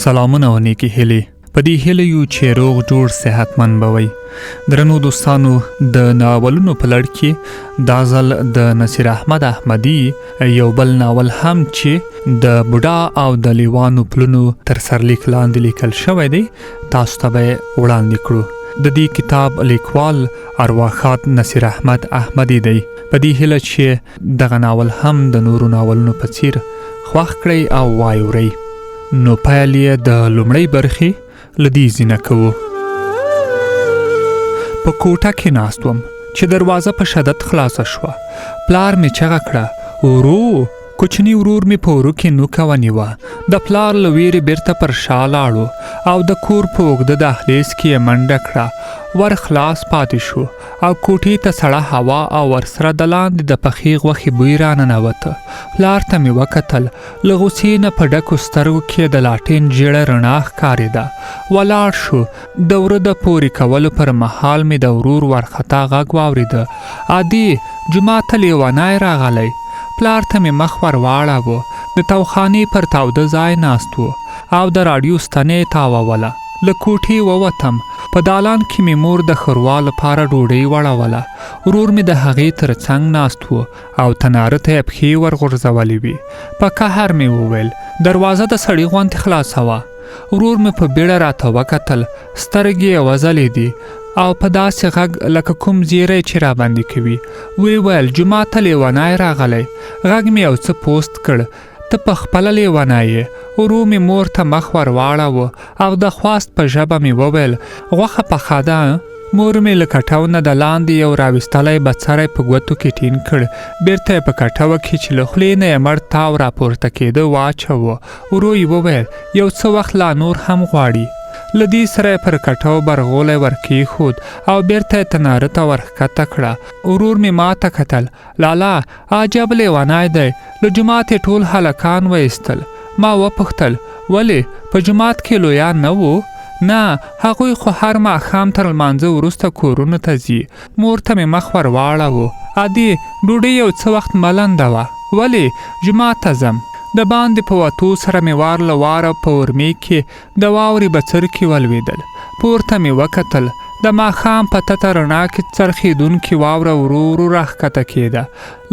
سلامونه او نیکی هیلې. په دې هیله یو چې روغ جوړ صحتمند به وئ. درنو دوستانو، د ناولونو په لړ کې دا ځل د نصیراحمد احمدي یو بل ناول هم چې د بوډا او د لېوانو پلونو تر سرلیک لاندې لیکل شوی دی، تاسو ته به وړاندې کړو. د دې کتاب لیکوال ارواښاد نصیراحمد احمدي دی. په دې هیله چې دغه ناول هم د نورو ناولونو په څیر خوښ کړئ او وایورئ. نو پیل یې د لومړۍ برخې له دې ځینه کوو. په کوټه کې ناست وم چې دروازه په شدت خلاصه شوه. پلار مې چغه کړه، ورو. کوچنی ورور مې په ورو کې نوکه ونیوه. د پلار له ویرې بیرته پر شا لاړو او د کور په اوږده دهلیز کې یې منډه کړه. ور خلاص پاتې شو او کوټې ته سړه هوا او ورسره د لاندې د پخې غوښې بوی راننوته. پلار ته مې وکتل. له غوسې نه په ډکو سترګو کې د لاټین ژېړه رڼا ښکارېده. ولاړ شو. د وره د پورې کولو پر مهال مې د ورور ورخطا غږ واورېده، عادي جومات ته لېوانی راغلی. پلار ته مې مخ ور واړاوه. د توخانې پر تاوده ځای ناست و او د راډیو ستنې تاووله. له کوټې ووتم. په دالان کې مې مور د ښوروا لپاره ډوډۍ وړوله. ورور مې د هغې تر څنګ ناست و او تناره ته یې پښې ورغورځولې وې. په قهر مې وویل، دروازه د سړي غوندې خلاصوه. ورور مې په بیړه راته وکتل. سترګې یې وځلېدې او په داسې غږ لکه کوم زیری چې راباندې کوي. ویې ویل، جومات ته لېونی راغلی. غږ مې یو څه پوست کړ، ته په خپله لېونی یې. ورور مې مور ته مخ ور واړاوه او د خواست په ژبه مې وویل، غوښه پخه ده. مور مې له کټو نه د لاندې یو راویستلی بڅری په ګوتو کې ټینګ کړ. بیرته یې په کټوه کې چې له خولې نه یې مړ تاو راپورته کېده واچوه. ورور یې وویل، یو څه وخت لا نور هم غواړي. له دې سره یې پر کټو برغولی ور کېښود او بیرته یې تناره ته ورښکته کړه. ورور مې ما ته کتل. لالا، عجب لېونی دی. له جومات یې ټول هلکان وایستل. ما وپوښتل، ولې په جومات کې لویان نه وو؟ نه، هغوی خو هر ماښام تر لمانځه وروسته کورونو ته ځي. مور ته مې مخ ور واړاوه. عادي ډوډۍ یو څه وخت ملنده وه. ولې جومات ته ځم. د باندې په وتو سره مې وار له واره په ورمې کې د واورې بڅرکي ولوېدل. پورته مې وکتل. د ماښام په تته رڼا کې څرخېدونکې واوره ورو ورو راښکته کېده.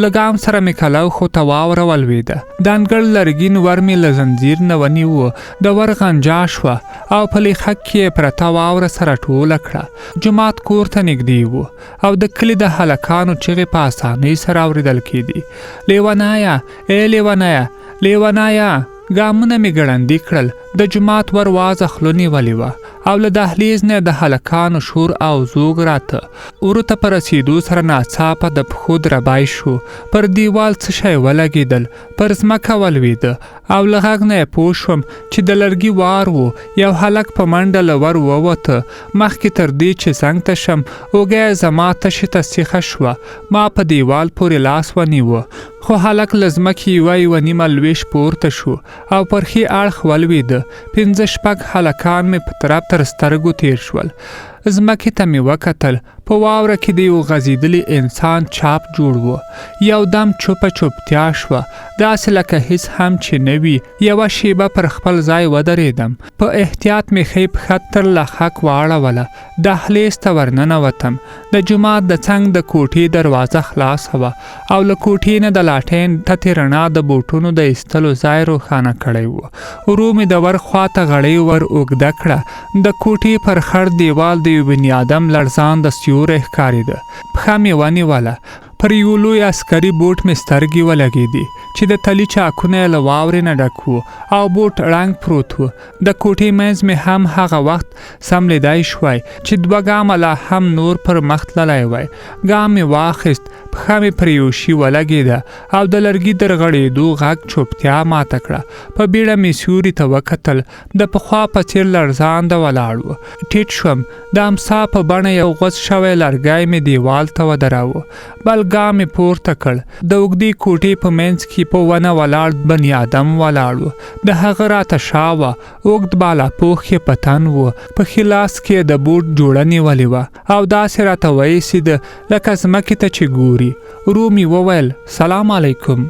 له ګام سره مې کلوخو ته واوره ولوېده. د انګړ لرګین ور مې له زنځیر نه ونیوه. د ور غنجا شوه او په لیخک کې پرته واوره سره ټوله کړه. جومات کور ته نږدې و او د کلي د هلکانو چغې په اسانۍ سره اورېدل کېدې. لیونیه، ای لیونیه، لیونیه. ګامونه مې ګړندي کړل. د جومات ور وازه خوله نیولې وه او له دهلیز نه د هلکانو شور او زوږ راته. ورته په رسېدو سره ناڅاپه د پښو دربی شو. پر دیوال څه شی ولګېدل، پر ځمکه ولوېده او له غږ نه یې پوه شوم چې د لرګي وار و. یو هلک په منډه له ور ووته. مخکې تر دې چې څنګ ته شم، اوږه یې زما تشې ته سیخه شوه. ما په دیوال پورې لاس ونیوه، خو هلک له ځمکې یوه نیمه لویشت پورته شو او پر ښي اړخ ولوېده. 5-6 هلکان مې په طرف تر سترګو تیر شول. ځمکې ته مې وکتل. په واوره کې د یو غځېدلي انسان چاپ جوړ و. یو دم چوپه چوپتیا شوه، داسې لکه هیڅ هم چې نه وي. یوه شیبه پر خپل ځای ودرېدم. په احتیاط مې ښۍ پښه تر لښک واړوله. دهلیز ته ورننوتم. د جومات د څنګ د کوټې دروازه خلاصه وه او له کوټې نه د لاټین تتې رڼا د بوټونو د ایستلو ځای روښانه کړی و. ورو مې د ور خواته غړۍ ور اوږده کړه. د کوټې پر خړ دیوال د یو بني ادم لړزان د سیوری ښکارېده. پښه مې ونیوله. پر یو لوی عسکري بوټ مې سترګې ولګېدې چې د تلي چاکونه یې له واورې نه ډک وو او بوټ ړنګ پروت و. د کوټې منځ مې هم هغه وخت سملیدای شوی چې 2 ګامه لا هم نور پر مخ تللی وای. ګام مې واخیست. پښه مې پر یو شي ولګېده او د لرګي در غړېدو غږ چوپتیا ماته کړه. په بیړه مې سیوري ته وکتل. د پخوا په څېر لړزانده ولاړ و. ټیټ شوم. د امسا په بڼه یو غوڅ شوی لرګی مې دیوال ته ودراوه. بل ګام مې پورته کړ. د اوږدې کوټې په منځ کې په ونه ولاړ بني ادم ولاړ و. د هغه راته شا وه. اوږد بالاپوښ یې په تن و. په ښي لاس کې د بوټ جوړه نیولې وه او داسې راته وایسېده لکه ځمکې ته چې ګوري. ورو مې وویل، سلام علیکم.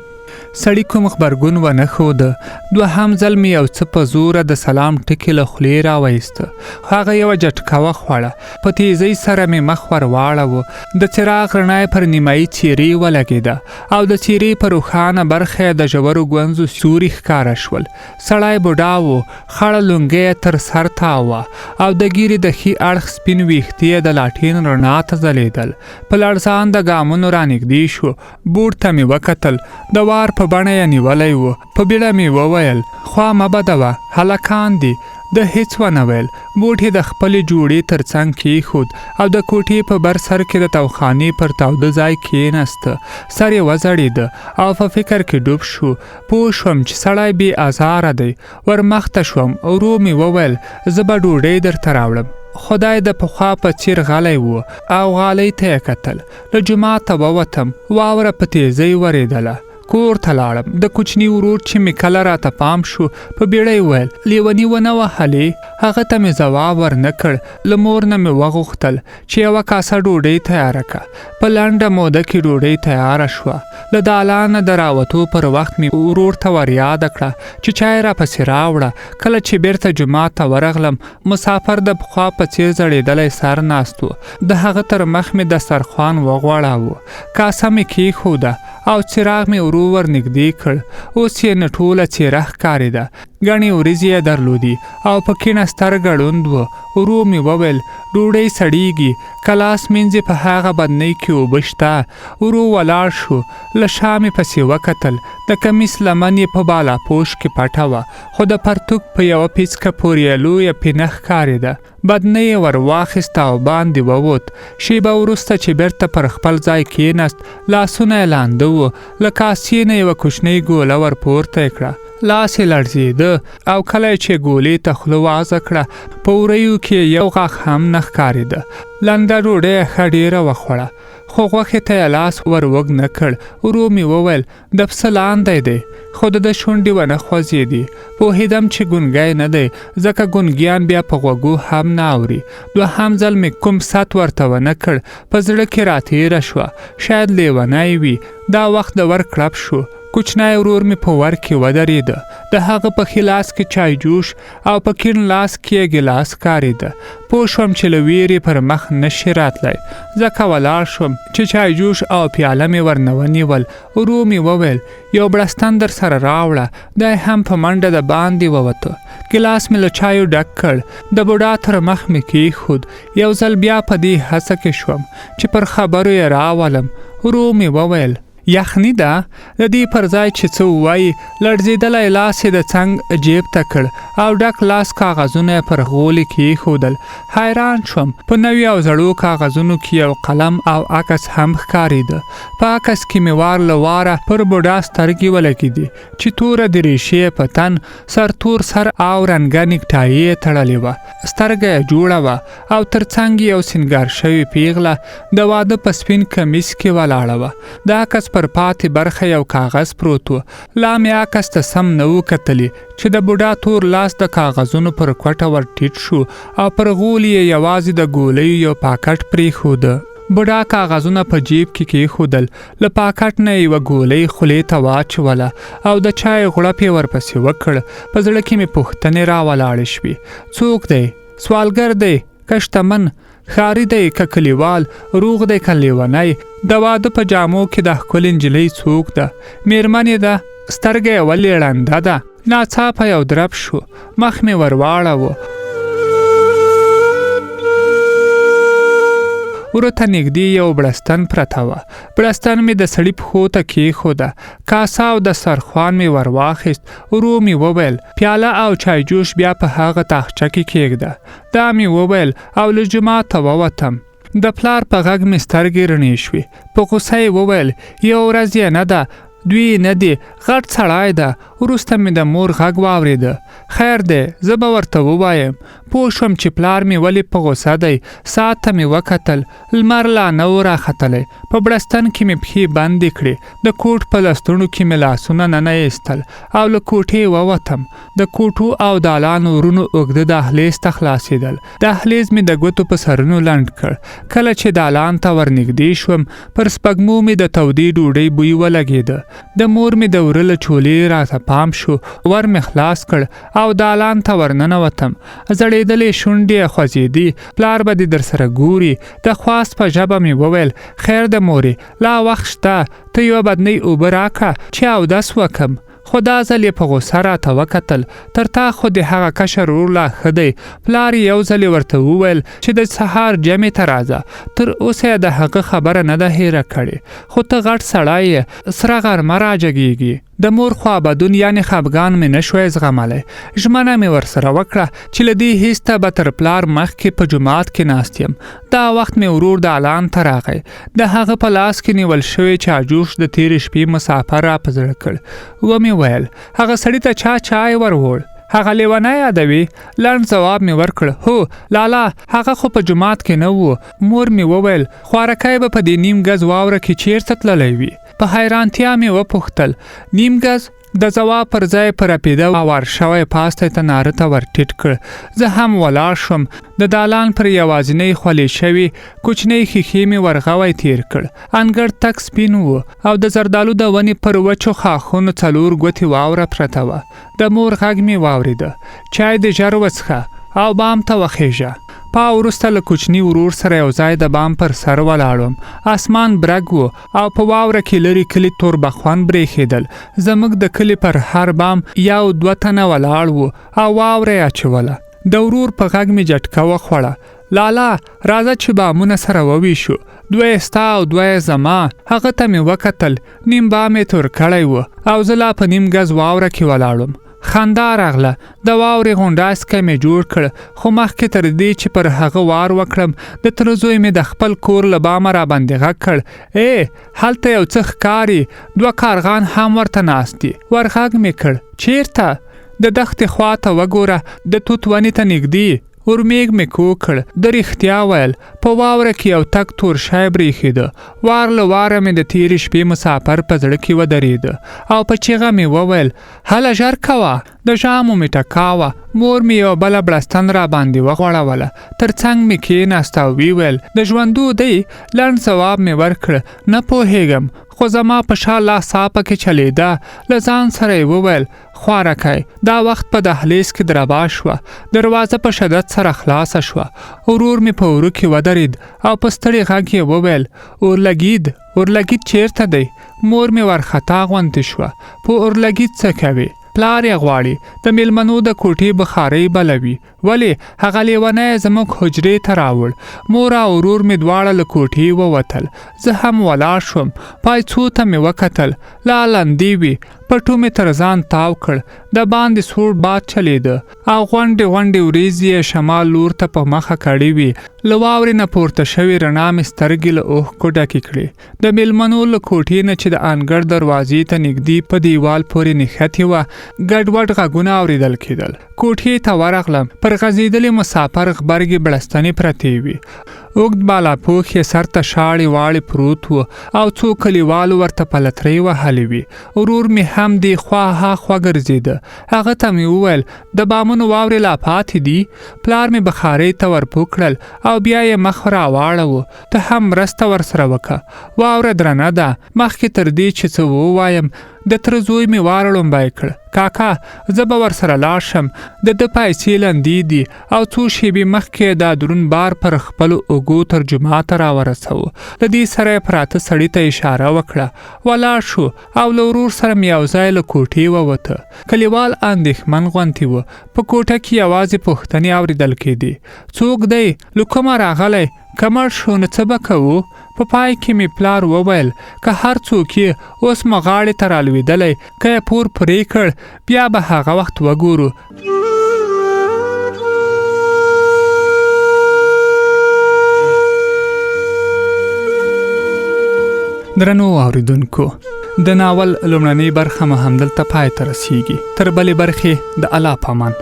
سړي کوم غبرګون ونه ښوده. دوهم ځل مې یو څه په زوره د سلام ټکي له خولې راوایسته. هغه یوه جټکه وخوړه. په تیزۍ سره مې مخ ور واړوه. د څراغ رڼا پر نیمایي څېرې ولګېده او د څېرې په روښانه برخه د ژورو ګونځو سیوري ښکاره شول. سړی بوډا و، خړه لونګۍ یې تر سر تاوه او د ږیرې د ښي اړخ سپین ویښتې یې د لاټین رڼا ته ځلېدل. په لړزانده ګامونو رانږدې شو. بوډ ته مې وکتل. د وار په بڼه یې نیولی و. په بیړه مې وویل خوا مه بدوه، هلکان دي. د هیڅ ونه ویل. بوټ یې د خپلې جوړې تر څنګ کېښود او د کوټې په بر سر کې د توخانې پر تاوده ځای کېناسته. سر یې وځړېده او په فکر کې ډوب شو. پوه شوم چې سړی بې ازاره دی. ور مخته شوم. ورو مې وویل زه به ډوډۍ درته راوړم. خدای د پخوا په څیر غلی و او غالۍ ته یې کتل. له جوماته ووتم. واوره په تیزۍ ورېدله. کور ته لاړم. د کوچني ورور چې مې کله راته پام شو په بیړه یې ویل لیوني ونه وهلې. هغه ته مې ځواب ورنه کړ. له مور نه مې وغوښتل چې یوه کاسه ډوډۍ تیاره کړه. په لنډه موده کې ډوډۍ تیاره شوه. له دالانه د راوتو پر وخت مې ورور ته ور یاده کړه چې چای راپسې راوړه. کله چې بیرته جومات ته ورغلم مسافر د پخوا په څېر ځړېدلی سر ناست و. د هغه تر مخ مې دسترخوان وغوړاوه. کاسه مې کېښوده او څراغ مې ورو ور نږدې کړ. اوس یې نه ټوله څېره ښکارېده. ګڼې وریځې یې درلودې او په کیڼه سترګه ړوند و. ورو مې وویل ډوډۍ سړېږي، که لاس مینځې په هغه بدنۍ کې اوبه شته. ورو ولاړ شو. له شا مې پسې وکتل. د کمیس لمن یې په بالاپوش کې پټه وه، خو د پرتوګ په یوه پیڅکه پورې یې لویه پینه ښکارېده. بدنۍ یې ور واخیسته او باندې ووت. شیبه وروسته چې بیرته پر خپل ځای کېناست لاسونه یې لانده وو. له کاسې نه یوه کوچنۍ ګوله ور پورته یې کړه. لاس یې لړزېده او کله چې ګولې ته خوله وازه کړه په وریو کې یو غاښ هم نه ښکارېده. لنده ډوډۍ یې ښه ډېره وخوړه خو غوښې ته یې لاس ور وږ نه کړ. ورو مې وویل د پسه لاندی دی، خو د شونډې ونه خوځېدې. پوهېدم چې ګونګی نه دی ځکه ګونګیان بیا په غوږو هم نه اوري. دوهم ځل مې کوم ست ورته ونه کړ. په زړه کې راتېره شوه شاید لیونی وي. دا وخت د ور کړپ شو. کوچنی ورور مې په ور کې ودرېده. د هغه په ښي لاس کې چای جوش او په کیڼ لاس کې یې ګیلاس ښکارېده. پوه شوم چې له ویرې پر مخ نشي راتلی ځکه ولاړ شوم چې چای جوش او پیاله مې ورنه ونیول. ورو مې وویل یو بړستن در سره راوړه. دی هم په منډه د باندې ووته. ګیلاس مې له چایو ډک کړ. د بوډا تر مخ مې کېښود. یو ځل بیا په دې هڅه کې شوم چې پر خبرو یې راولم. ورو مې وویل یخني ده. د دې پر ځای چې څه ووایي لړزېدلی لاس یې د څنګ جیب ته کړ او ډک لاس کاغذونه یې پر غولې کېښودل. حیران شوم. په نوي او زړو کاغذونو کې یو قلم او عکس هم ښکارېده. په عکس کې مې وار له واره پر بوډا سترګې ولګېدې چې توره درېشي یې په تن، سرتور سر او رنګه نیکټایي یې تړلې وه. سترګه یې جوړه وه او تر څنګ یو سینګار شوې پیغله د واده په سپین کمیس کې ولاړه وه. د عکس پر پاتې برخه یو کاغذ پروت و. لا مې عکس ته سم نه و کتلی چې د بوډا تور لاس د کاغذونو پر کوټه ور ټیټ شو او پر غولي یې یوازې د ګولیو یو پاکټ پرېښوده. بوډا کاغذونه په جیب کې کېښودل. له پاکټ نه یوه ګولۍ خولې ته واچوله او د چای غوړپ یې ورپسې وکړ. په زړه کې مې پوښتنې راولاړې شوې. څوک دی؟ سوالګر دی که شتمن؟ ښاري دی که کلیوال؟ روغ دی که لیونی؟ د واده په جامو کې د ښکلې نجلۍ څوک ده؟ میرمن یې ده؟ سترګه یې ولې ړنده ده؟ ناڅاپه یو درب شو. مخ مې ور واړاوه. ورته نږدې یو بړستن پرته وه. بړستن مې د سړي پښو ته کېښوده. کاسه او دسترخوان مې ور واخیست. ورو مې وویل پیاله او چای جوش بیا په هغه تاخچه کې کېږده. دا مې وویل او له جوماته ووتم. د پلار په غږ مې سترګې رڼې شوې. په غوسه یې وویل یو ورځ یې نه ده، دوی نه دی، غټ سړی ده. وروسته مې د مور غږ واورېده. خیر دی زه به ورته ووایم. پوه شوم چې پلار مې ولې په غوسه دی. ساعت ته مې وکتل. لمر لا نه و راختلی. په بړستن کې مې پښې بندې کړې. د کوټ په لستوڼو کې مې لاسونه ننایستل او له کوټې ووتم. د کوټو او دالان ورونو اوږده دهلیز ته خلاصېدل. دهلیز مې د ګوتو په سرونو لنډ کړ. کله چې دالان ته ورنږدې شوم پر سپږمو مې د تودې ډوډۍ بوی ولګېده. د مور مې د وره له چولې راته پام شو، ور مې خلاص کړ او دالان ته ورننوتم. زړېدلې شونډې خوځېدې. پلار به دې در سره ګوري. د خواست په ژبه مې وویل خیر د مورې، لا وخت شته، ته یوه بدنۍ اوبه راکړه چې اودس وکم. خو دا ځل یې په غوسه راته وکتل. تر تا خو د هغه کشر ورور لا ښه دی. پلار یې یو ځل ورته وویل چې د سهار جمعې ته راځه. تر اوسه یې د هغه خبره نه ده هیره کړې. خو ته غټ سړی یې، سره غرمه راجګېږي. د مور خوابدون یعنې خفګان مې نه شوی زغملی. ژمنه مې ورسره وکړه چې له دې هیڅ ته به تر پلار مخکې په جومات کې ناست یم. دا وخت مې ورور دالان ته راغی. د هغه په لاس کې نیول شوی چاجوش د تېرې شپې مسافر را په زړه کړ. ومې ویل هغه سړي ته چا چای وروړ؟ هغه لیوانه یادوي؟ لنډ ځواب مې ورکړ هو لالا، هغه خو په جومات کې نه و. مور مې وویل خوارکی به په دې نیم ګز واوره کې چیرته تللی وي؟ په حیرانتیا مې وپوښتل نیم ګز؟ د ځواب پر ځای پر اپیده وار شوی پاستی ته ناره ته ور ټیټ کړ. زه هم ولاړ شوم. د دالان پر یوازینۍ خولې شوي کوچنۍ ښیښې مې ورغوی تیر کړ. انګړ تک سپین و او د زردالو د ونې پر وچو خاښونو 4 ګوتې واوره پرته وه. د مور غږ مې واورېده چای دې ژر وڅښه او بام ته وخیژه. پا وروسته له کوچني ورور سره یو ځای د بام پر سر ولاړم. اسمان برګ و او په واوره کې لرې کلي تور بخون برېښېدل. زموږ د کلي پر هر بام 1-2 تنه ولاړ و او واوره یې اچوله. د ورور په غږ مې جټکه وخوړه. لالا راځه چې بامونه سره وویشو، 2 ستا او 2 زما. هغه ته مې وکتل. نیم بام یې تور کړی و او زه لا په نیم ګز واوره کې ولاړم. خندا راغله. د واورې غونډاسکی مې جوړ کړ. خو مخکې تر دې چې پر هغه وار وکړم د تره زوی مې د خپل کور له بامه راباندې غږ کړ هلته یو څه ښکاري، 2 کارغان هم ورته ناست دي. ور غږ مې کړ چیرته؟ د دښتې خوا ته وګوره، د توت ونې ته نږدې. ورمیږ مې کوږ کړ. د رښتیا ویل په واوره کې یو تک تور شی برېښېده. وار له واره مې د تېرې شپې مسافر په زړه کې ودرېده او په چیغه مې وویل هله ژر کوه. د ژامو مې ټکاوه. مور مې یو بله بړستن را باندې وغوړوله. تر څنګ مې کېناست او ویل د ژوندو دی؟ لنډ ځواب مې ورکړ نه پوهېږم، خو زما په شا لا ساپه کې چلیده. له ځان سره یې وویل خوارکی. دا وخت په دهلیز کې دربا شوه. دروازه په شدت سره خلاصه شوه. ورور مې په ورو کې ودرېد او په ستړي غږ یې وویل اورلګید چیرته دی؟ مور مې ورخطا غونتې شوه. په اورلګید څه کوي؟ پلار یې غواړي د میلمنو د کوټې بخارۍ بلوي. ولې؟ هغه لیونی زموږ حجرې ته راوړ. مور او ورور مې دواړه له کوټې ووتل. زه هم ولاړ شوم. پایڅو ته مې وکتل. لا لندې وي. پټو مې تر ځان تاو کړ. د باندې سوړ باد چلیده او غونډې وریځې یې شمال لور ته په مخه کړې وي. له واورې نه پورته شوې رڼا مې سترګې له اوښکو ډکې کړې. د میلمنو له کوټې نه چې د انګړ دروازې ته نږدې په دیوال پورې نښتې وه ګډوډ غږونه اورېدل کېدل. کوټې ته ورغلم. پر غځېدلې مسافر غبرګې بړستنې پرتې وي. اوږد بالاپوښ یې سر ته شاړې واړې پروت و او څو کلیوالو ورته پلترۍ وهلې وي. ورور مې هم دې خوا ها خوا ګرځېده. هغه ته مې وویل د بامونو واورې لا پاتې دي؟ پلار مې بخارۍ ته ورپو کړل او بیا یې مخ راواړوه. ته هم مرسته ورسره وکړه. واوره درنه ده. مخکې تر دې چې څه ووایم د تره زوی مې وار لومبی کړ. کاکا زه به ورسره لاړ شم. د ده پیسې لندې دي او څو شېبې مخکې دا دروند بار پر خپلو اوږو ترجماته راورسوه. له دې سره یې پراته سړي ته اشاره وکړه. ولاړ شو او له ورور سره مې یو ځای له کوټې ووته. کلیوال اندېښمن غوندې و. په کوټه کې یوازې پوښتنې اورېدل کېدې. څوک دی؟ له کومه راغلی؟ که مړ شو نو څه به کوو؟ په پای کې مې پلار وویل که هر څوک یې اوس مو غاړې ته رالوېدلی، که یې پور پرې کړ بیا به هغه وخت وګورو. درنو اوریدونکو، د ناول لومړنۍ برخه مو همدلته پای ته رسیږي. تر بلې برخې د الله په امان.